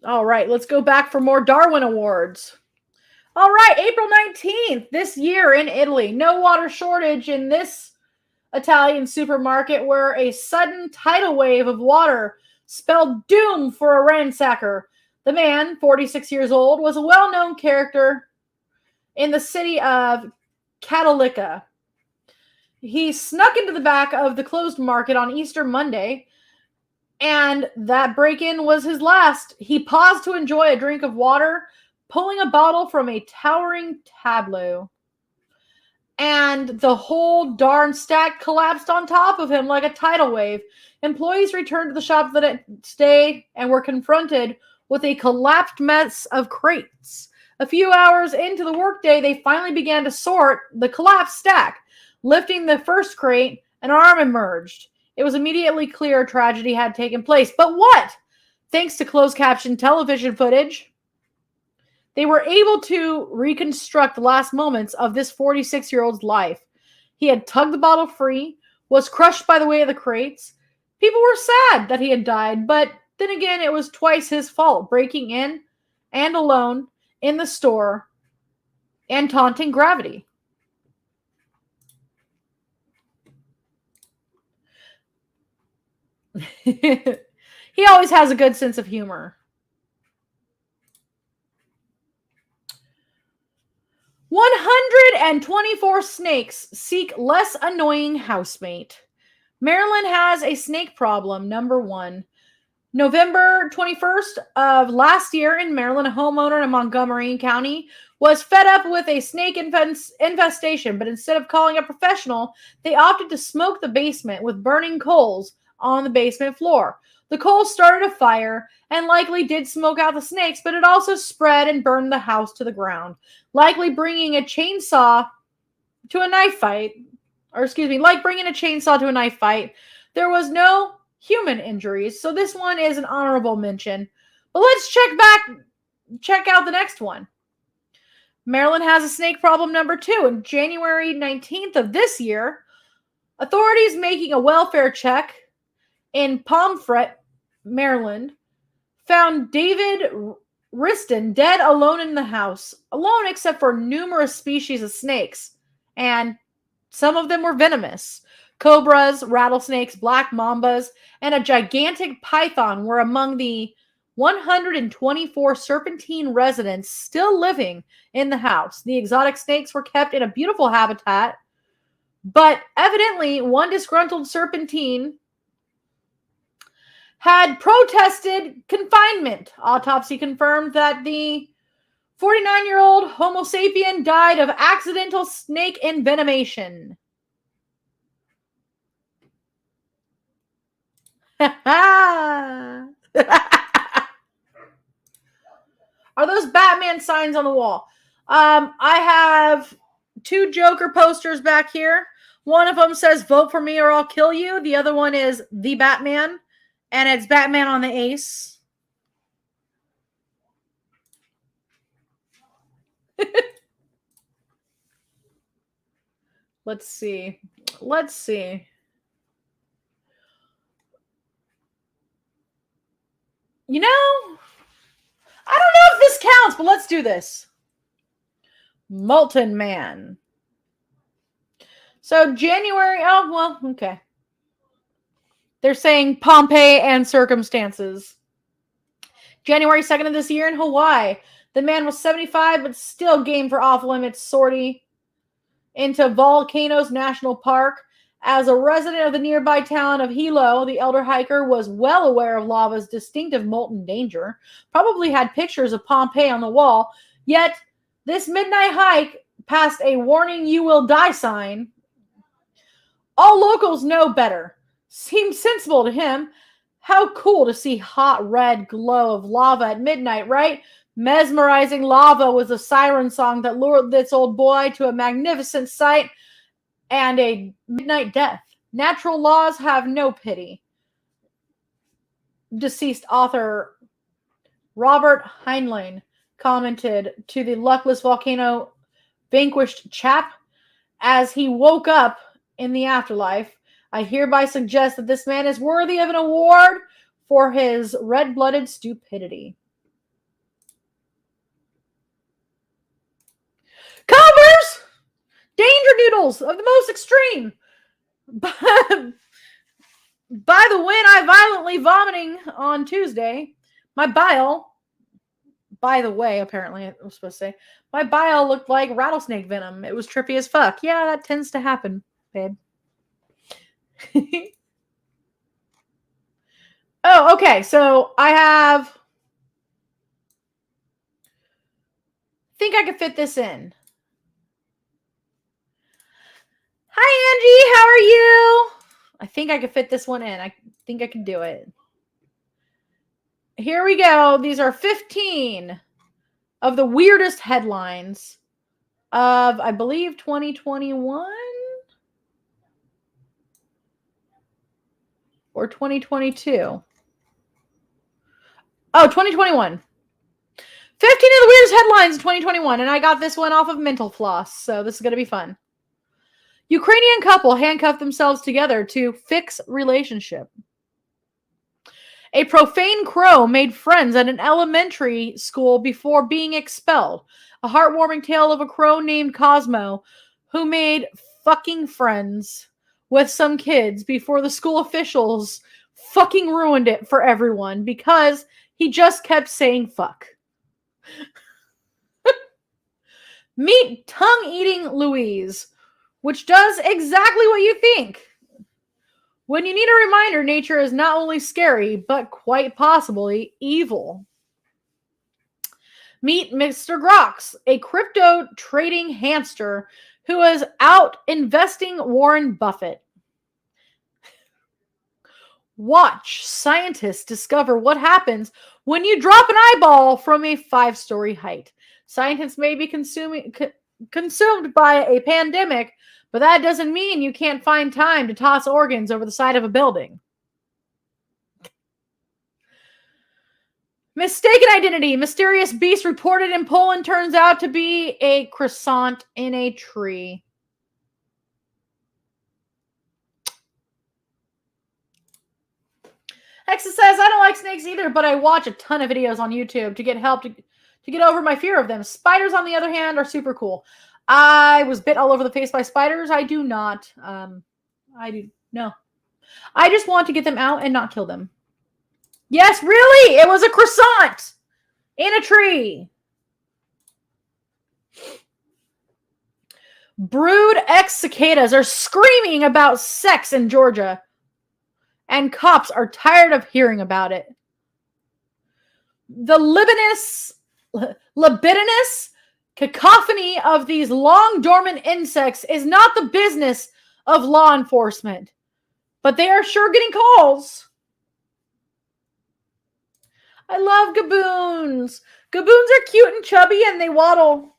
All right, let's go back for more Darwin Awards. All right, April 19th, this year in Italy. No water shortage in this Italian supermarket where a sudden tidal wave of water spelled doom for a ransacker. The man, 46 years old, was a well-known character in the city of Catalica. He snuck into the back of the closed market on Easter Monday, and that break-in was his last. He paused to enjoy a drink of water, pulling a bottle from a towering tableau. And the whole darn stack collapsed on top of him like a tidal wave. Employees returned to the shop the next day and were confronted with a collapsed mess of crates. A few hours into the workday, they finally began to sort the collapsed stack. Lifting the first crate, an arm emerged. It was immediately clear a tragedy had taken place. But what? Thanks to closed caption television footage, they were able to reconstruct the last moments of this 46-year-old's life. He had tugged the bottle free, was crushed by the weight of the crates. People were sad that he had died, but then again, it was twice his fault, breaking in and alone in the store and taunting gravity. He always has a good sense of humor. 124 snakes seek less annoying housemate. Maryland has a snake problem, number 1. November 21st of last year in Maryland, a homeowner in Montgomery County was fed up with a snake infestation, but instead of calling a professional, they opted to smoke the basement with burning coals on the basement floor. The coals started a fire and likely did smoke out the snakes, but it also spread and burned the house to the ground, likely bringing a chainsaw to a knife fight. Like bringing a chainsaw to a knife fight. There was no human injuries, so this one is an honorable mention. But let's check out the next one. Maryland has a snake problem, number 2. On January 19th of this year, authorities making a welfare check in Pomfret, Maryland, found David Riston dead alone in the house, alone except for numerous species of snakes, and some of them were venomous. Cobras, rattlesnakes, black mambas, and a gigantic python were among the 124 serpentine residents still living in the house. The exotic snakes were kept in a beautiful habitat, but evidently one disgruntled serpentine had protested confinement. Autopsy confirmed that the 49-year-old Homo sapien died of accidental snake envenomation. Are those Batman signs on the wall? I have 2 Joker posters back here. One of them says, "Vote for me or I'll kill you." The other one is the Batman, and it's Batman on the ace. Let's see. You know, I don't know if this counts, but let's do this. Molten Man. So January, oh, well, okay. They're saying Pompeii and circumstances. January 2nd of this year in Hawaii. The man was 75, but still game for off-limits sortie into Volcanoes National Park. As a resident of the nearby town of Hilo, the elder hiker was well aware of lava's distinctive molten danger, probably had pictures of Pompeii on the wall, yet this midnight hike past a "warning you will die" sign. All locals know better. Seemed sensible to him. How cool to see hot red glow of lava at midnight, right? Mesmerizing lava was a siren song that lured this old boy to a magnificent sight and a midnight death. Natural laws have no pity. Deceased author Robert Heinlein commented to the luckless volcano vanquished chap as he woke up in the afterlife. I hereby suggest that this man is worthy of an award for his red-blooded stupidity. Converse! Danger noodles of the most extreme. By the when I violently vomiting on Tuesday, my bile, by the way, apparently I was supposed to say, my bile looked like rattlesnake venom. It was trippy as fuck. Yeah, that tends to happen, babe. Oh, okay. So I think I could fit this in. Hi, Angie. How are you? I think I could fit this one in. I think I can do it. Here we go. These are 15 of the weirdest headlines of, I believe, 2021 or 2022. Oh, 2021. 15 of the weirdest headlines in 2021, and I got this one off of Mental Floss, so this is going to be fun. Ukrainian couple handcuffed themselves together to fix relationship. A profane crow made friends at an elementary school before being expelled. A heartwarming tale of a crow named Cosmo who made fucking friends with some kids before the school officials fucking ruined it for everyone because he just kept saying fuck. Meet tongue-eating Louise, which does exactly what you think. When you need a reminder, nature is not only scary, but quite possibly evil. Meet Mr. Grox, a crypto trading hamster who is out investing Warren Buffett. Watch scientists discover what happens when you drop an eyeball from a 5-story height. Scientists may be consumed by a pandemic, but that doesn't mean you can't find time to toss organs over the side of a building. Mistaken identity. Mysterious beast reported in Poland turns out to be a croissant in a tree. Hexa says, I don't like snakes either, but I watch a ton of videos on YouTube to get help to get over my fear of them. Spiders, on the other hand, are super cool. I was bit all over the face by spiders. I do not. No. I just want to get them out and not kill them. Yes, really? It was a croissant in a tree. Brood X cicadas are screaming about sex in Georgia, and cops are tired of hearing about it. The libinous libidinous cacophony of these long dormant insects is not the business of law enforcement, but they are sure getting calls. I love gaboons. Gaboons are cute and chubby, and they waddle.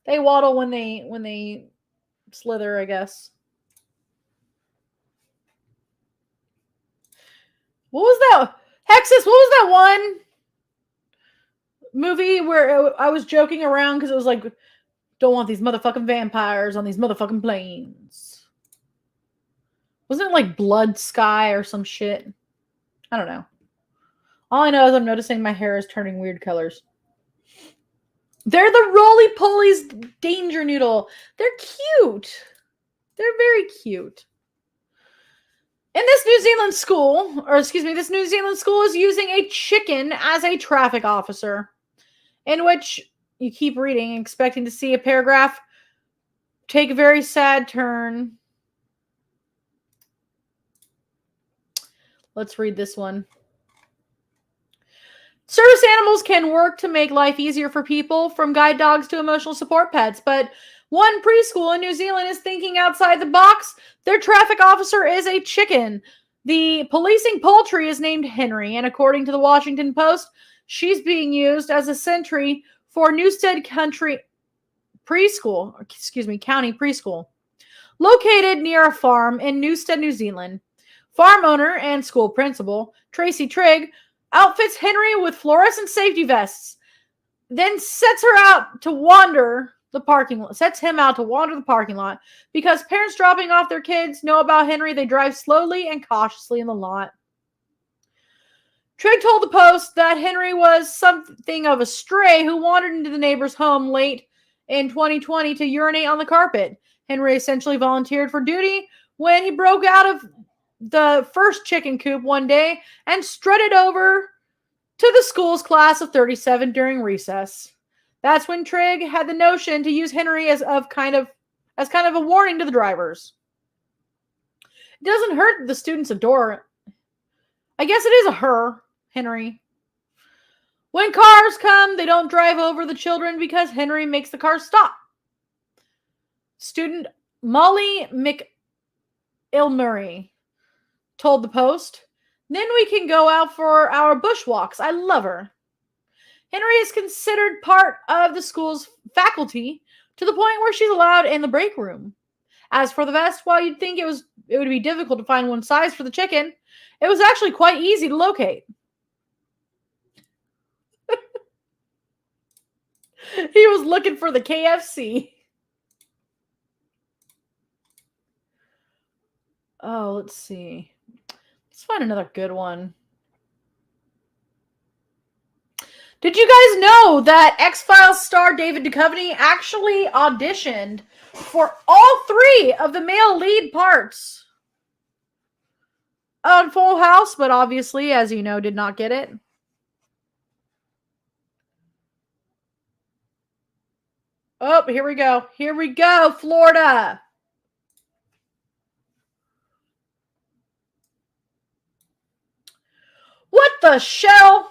They waddle when they slither, I guess. What was that? Hexus, what was that one movie where I was joking around because it was like, don't want these motherfucking vampires on these motherfucking planes. Wasn't it like Blood Sky or some shit? I don't know. All I know is I'm noticing my hair is turning weird colors. They're the roly-poly's danger noodle. They're cute. They're very cute. In this New Zealand school, this New Zealand school is using a chicken as a traffic officer, in which you keep reading, expecting to see a paragraph take a very sad turn. Let's read this one. Service animals can work to make life easier for people, from guide dogs to emotional support pets, but one preschool in New Zealand is thinking outside the box. Their traffic officer is a chicken. The policing poultry is named Henry, and according to the Washington Post, she's being used as a sentry for Newstead County Preschool, located near a farm in Newstead, New Zealand. Farm owner and school principal, Tracy Trigg, outfits Henry with fluorescent safety vests, then sets him out to wander the parking lot. Because parents dropping off their kids know about Henry, they drive slowly and cautiously in the lot. Trigg told the Post that Henry was something of a stray who wandered into the neighbor's home late in 2020 to urinate on the carpet. Henry essentially volunteered for duty when he broke out of the first chicken coop one day and strutted over to the school's class of 37 during recess. That's when Trigg had the notion to use Henry as kind of a warning to the drivers. It doesn't hurt that the students adore it. I guess it is a her, Henry. When cars come, they don't drive over the children because Henry makes the car stop. Student Molly McIlmurray told the Post, then we can go out for our bushwalks. I love her. Henry is considered part of the school's faculty to the point where she's allowed in the break room. As for the vest, while you'd think it would be difficult to find one size for the chicken, it was actually quite easy to locate. He was looking for the KFC. Oh, let's see. Let's find another good one. Did you guys know that X-Files star David Duchovny actually auditioned for all 3 of the male lead parts on Full House, but obviously, as you know, did not get it? Oh, here we go. Here we go, Florida. What the shell?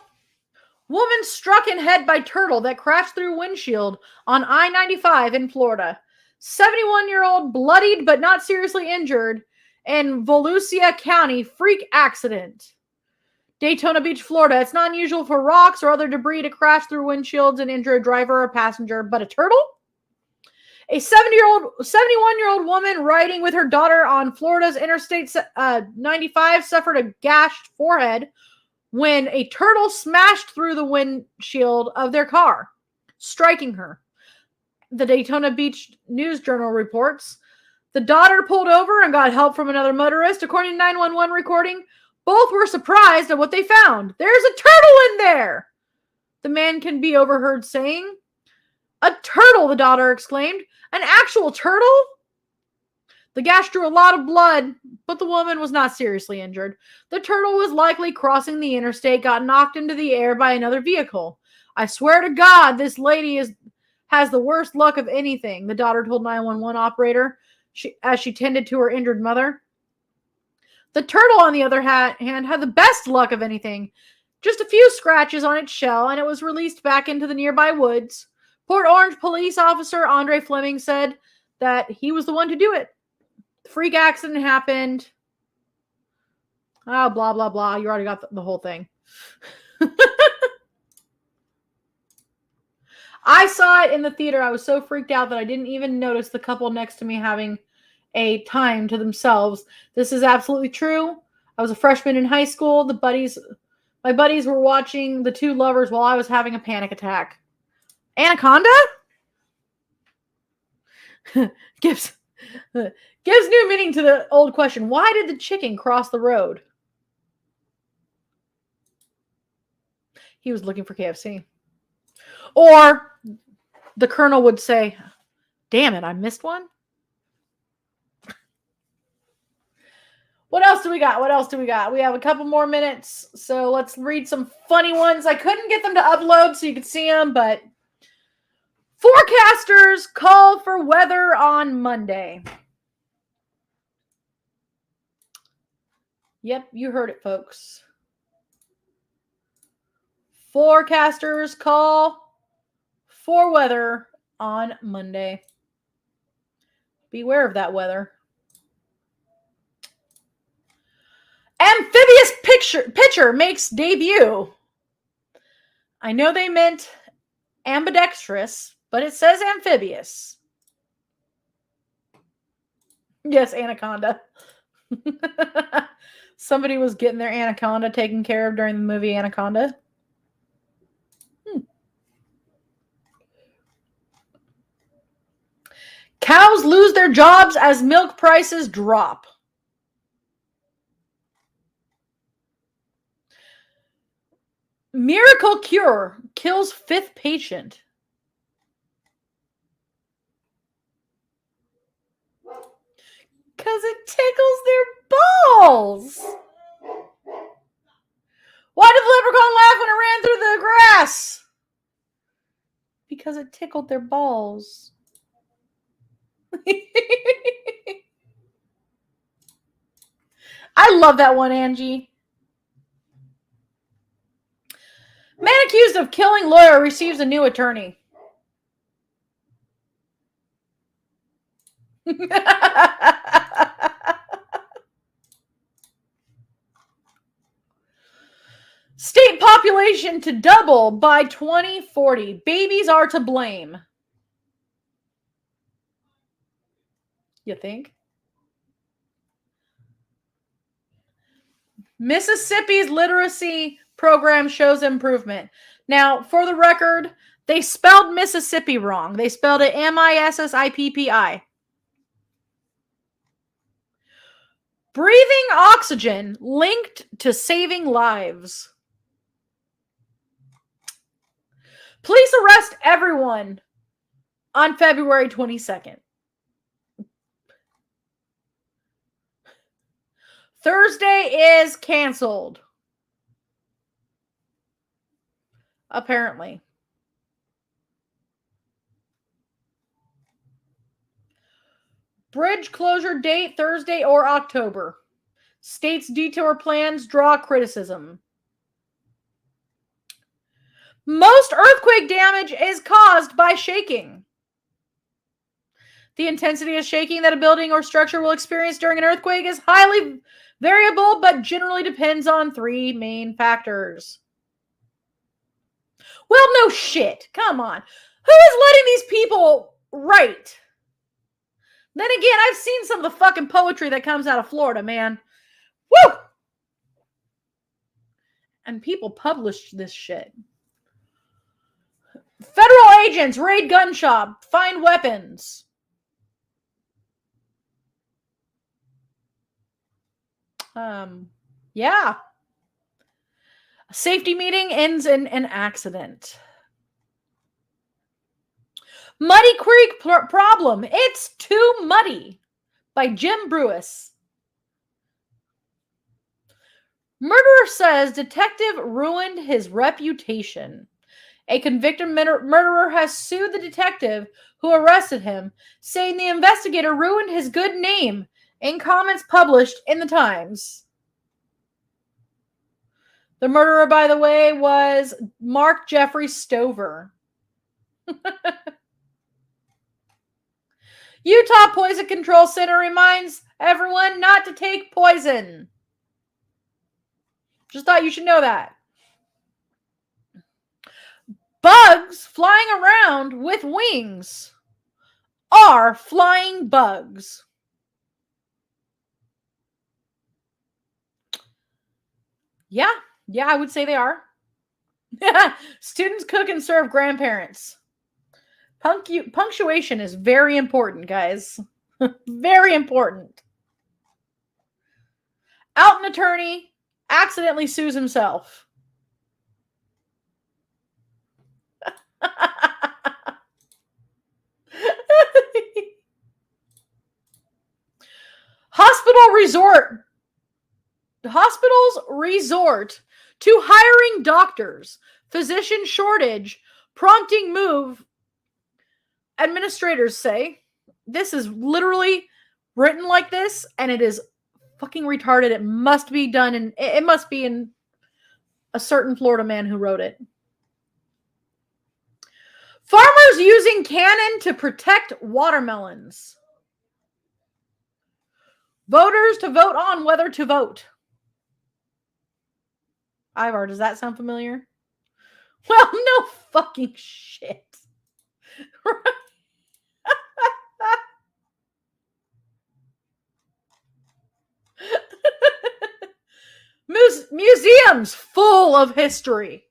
Woman struck in head by turtle that crashed through windshield on I-95 in Florida. 71-year-old bloodied but not seriously injured in Volusia County freak accident. Daytona Beach, Florida. It's not unusual for rocks or other debris to crash through windshields and injure a driver or passenger, but a turtle? A 71-year-old woman riding with her daughter on Florida's Interstate 95 suffered a gashed forehead when a turtle smashed through the windshield of their car, striking her. The Daytona Beach News Journal reports. The daughter pulled over and got help from another motorist. According to 911 recording, both were surprised at what they found. There's a turtle in there! The man can be overheard saying. A turtle, the daughter exclaimed. An actual turtle? The gash drew a lot of blood, but the woman was not seriously injured. The turtle was likely crossing the interstate, got knocked into the air by another vehicle. I swear to God, this lady has the worst luck of anything, the daughter told 911 operator as she tended to her injured mother. The turtle, on the other hand, had the best luck of anything. just a few scratches on its shell, and it was released back into the nearby woods. Port Orange police officer Andre Fleming said that he was the one to do it. The freak accident happened. Oh, blah, blah, blah. You already got the whole thing. I saw it in the theater. I was so freaked out that I didn't even notice the couple next to me having a time to themselves. This is absolutely true. I was a freshman in high school. My buddies were watching The Two Lovers while I was having a panic attack. Anaconda? gives new meaning to the old question. Why did the chicken cross the road? He was looking for KFC. Or the colonel would say, damn it, I missed one. What else do we got? We have a couple more minutes, so let's read some funny ones. I couldn't get them to upload so you could see them, but forecasters call for weather on Monday. Yep, you heard it, folks. Forecasters call for weather on Monday. Beware of that weather. Amphibious pitcher makes debut. I know they meant ambidextrous, but it says amphibious. Yes, anaconda. Somebody was getting their anaconda taken care of during the movie Anaconda. Cows lose their jobs as milk prices drop. Miracle cure kills 5th patient. Because it tickles their balls. Why did the leprechaun laugh when it ran through the grass? Because it tickled their balls. I love that one, Angie. Man accused of killing lawyer receives a new attorney. State population to double by 2040. Babies are to blame. You think? Mississippi's literacy program shows improvement. Now, for the record, they spelled Mississippi wrong. They spelled it Missippi. Breathing oxygen linked to saving lives. Police arrest everyone on February 22nd. Thursday is canceled. Apparently. Bridge closure date, Thursday or October. State's detour plans draw criticism. Most earthquake damage is caused by shaking. The intensity of shaking that a building or structure will experience during an earthquake is highly variable, but generally depends on 3 main factors. Well, no shit. Come on. Who is letting these people write? Then again, I've seen some of the fucking poetry that comes out of Florida, man. Woo! And people published this shit. Federal agents raid gun shop, find weapons. Yeah. A safety meeting ends in an accident. Muddy Creek problem. It's too muddy. By Jim Brewis. Murderer says detective ruined his reputation. A convicted murderer has sued the detective who arrested him, saying the investigator ruined his good name in comments published in the Times. The murderer, by the way, was Mark Jeffrey Stover. Utah Poison Control Center reminds everyone not to take poison. Just thought you should know that. Bugs flying around with wings are flying bugs. Yeah, I would say they are. Students cook and serve grandparents. Punctuation is very important, guys. Very important. Alton attorney accidentally sues himself. Hospitals resort to hiring doctors. Physician shortage prompting move. Administrators say this is literally written like this, and it is fucking retarded. It must be done, and it must be in a certain Florida man who wrote it. Farmers using cannon to protect watermelons. Voters to vote on whether to vote. Ivar, does that sound familiar? Well, no fucking shit. Museums full of history.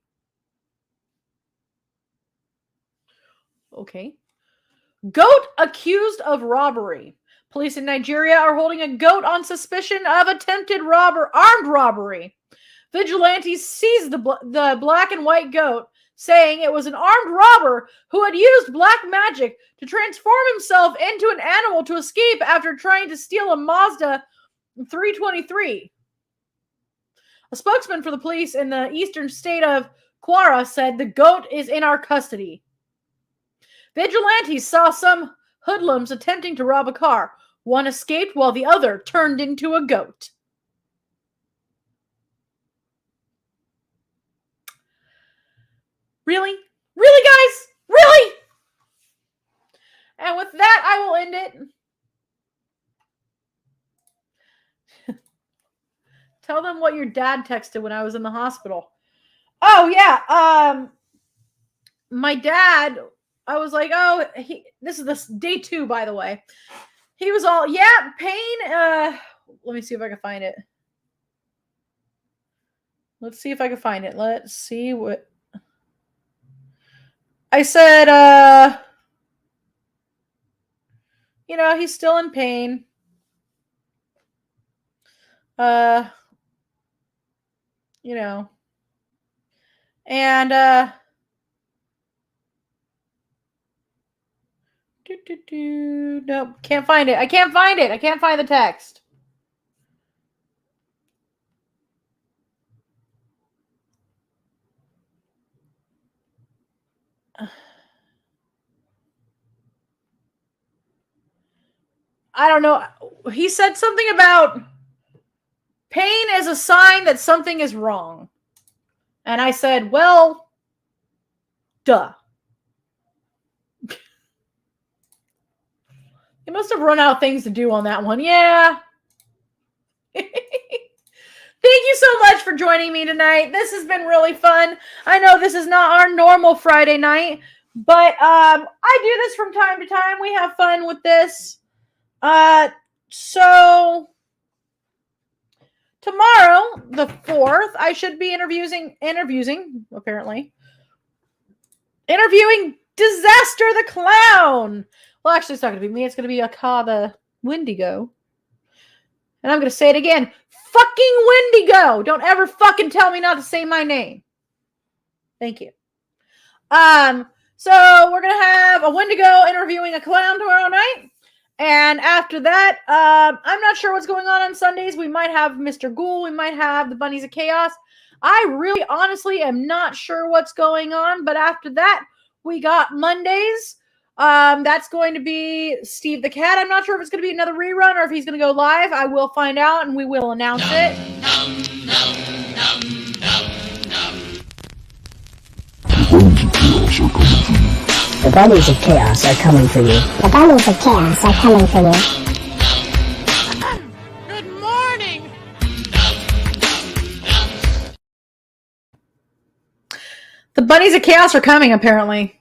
Okay. Goat accused of robbery. Police in Nigeria are holding a goat on suspicion of attempted armed robbery. Vigilantes seized the black and white goat, saying it was an armed robber who had used black magic to transform himself into an animal to escape after trying to steal a Mazda 323. A spokesman for the police in the eastern state of Kwara said the goat is in our custody. Vigilantes saw some hoodlums attempting to rob a car. One escaped while the other turned into a goat. Really? Really, guys? Really? And with that, I will end it. Tell them what your dad texted when I was in the hospital. Oh, yeah. My dad, I was like, oh, this is day 2, by the way. He was all, yeah, pain. Let me see if I can find it. Let's see if I can find it. Let's see what. I said, he's still in pain. And nope, can't find it. I can't find it. I can't find the text. I don't know. He said something about pain is a sign that something is wrong. And I said, well, duh. He must have run out of things to do on that one. Yeah. Thank you so much for joining me tonight. This has been really fun. I know this is not our normal Friday night, but I do this from time to time. We have fun with this. So tomorrow, the 4th, I should be interviewing Disaster the Clown. Well, actually, it's not going to be me. It's going to be Akka the Wendigo. And I'm going to say it again. Fucking Wendigo. Don't ever fucking tell me not to say my name. Thank you. So we're going to have a Wendigo interviewing a clown tomorrow night. And after that, I'm not sure what's going on Sundays. We might have Mr. Ghoul. We might have the Bunnies of Chaos. I really, honestly, am not sure what's going on. But after that, we got Mondays. That's going to be Steve the Cat. I'm not sure if it's going to be another rerun or if he's going to go live. I will find out and we will announce it. The bunnies of chaos are coming for you. The bunnies of chaos are coming for you. Good morning! The bunnies of chaos are coming, apparently.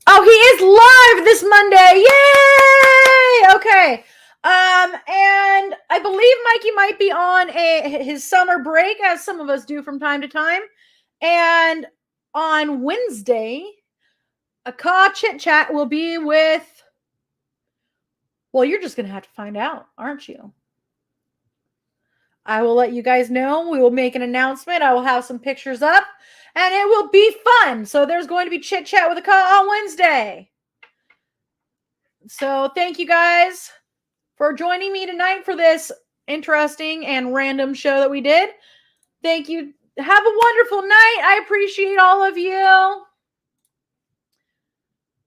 Oh, he is live this Monday! Yay! Okay. And I believe Mikey might be on his summer break, as some of us do from time to time. And on Wednesday, Akka Chit Chat will be with, well, you're just going to have to find out, aren't you? I will let you guys know. We will make an announcement. I will have some pictures up, and it will be fun. So there's going to be Chit Chat with Akka on Wednesday. So thank you guys for joining me tonight for this interesting and random show that we did. Thank you. Have a wonderful night. I appreciate all of you.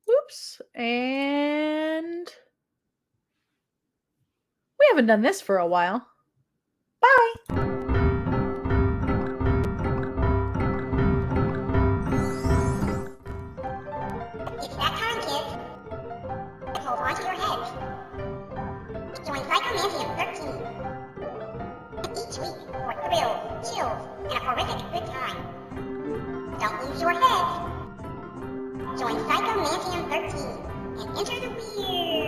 Oops. And we haven't done this for a while. Bye. It's that time, kids. Hold on to your heads. Join Psychomantium 13. Each week for thrills, chills, and a horrific good time. Don't lose your head. Join Psychomantium 13 and enter the weird.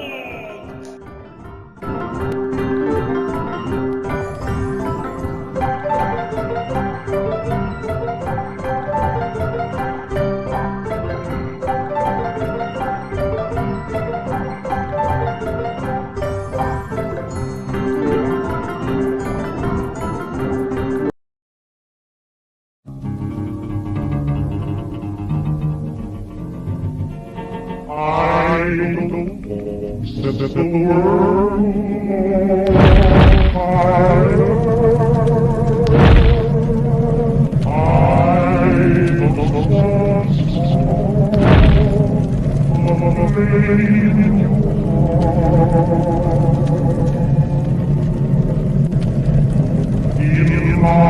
Set the world in my